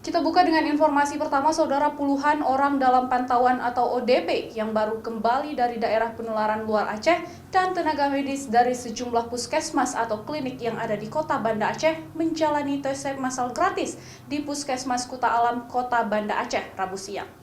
Kita buka dengan informasi pertama, Saudara. Puluhan orang dalam pantauan atau ODP yang baru kembali dari daerah penularan luar Aceh dan tenaga medis dari sejumlah puskesmas atau klinik yang ada di Kota Banda Aceh menjalani tes swab massal gratis di Puskesmas Kuta Alam, Kota Banda Aceh, Rabu siang.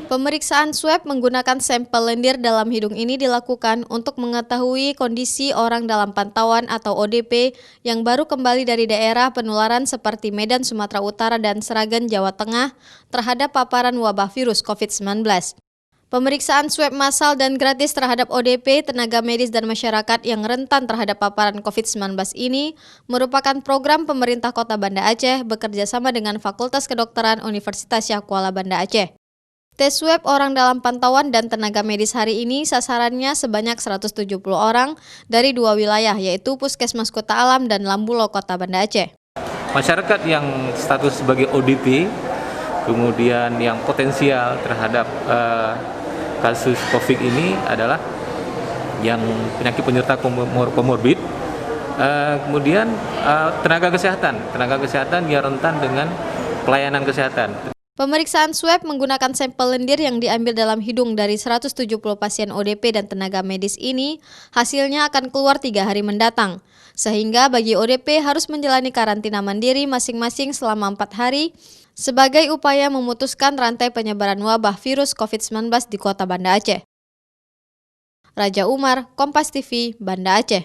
Pemeriksaan swab menggunakan sampel lendir dalam hidung ini dilakukan untuk mengetahui kondisi orang dalam pantauan atau ODP yang baru kembali dari daerah penularan seperti Medan, Sumatera Utara, dan Sragen, Jawa Tengah terhadap paparan wabah virus COVID-19. Pemeriksaan swab massal dan gratis terhadap ODP, tenaga medis, dan masyarakat yang rentan terhadap paparan COVID-19 ini merupakan program pemerintah Kota Banda Aceh bekerja sama dengan Fakultas Kedokteran Universitas Syah Kuala Banda Aceh. Tes swab orang dalam pantauan dan tenaga medis hari ini sasarannya sebanyak 170 orang dari dua wilayah, yaitu Puskesmas Kuta Alam dan Lambulo, Kota Banda Aceh. Masyarakat yang status sebagai ODP, kemudian yang potensial terhadap kasus COVID ini adalah yang penyakit penyerta komorbid, kemudian tenaga kesehatan yang rentan dengan pelayanan kesehatan. Pemeriksaan swab menggunakan sampel lendir yang diambil dalam hidung dari 170 pasien ODP dan tenaga medis ini, hasilnya akan keluar 3 hari mendatang. Sehingga bagi ODP harus menjalani karantina mandiri masing-masing selama 4 hari sebagai upaya memutuskan rantai penyebaran wabah virus COVID-19 di Kota Banda Aceh. Raja Umar, Kompas TV, Banda Aceh.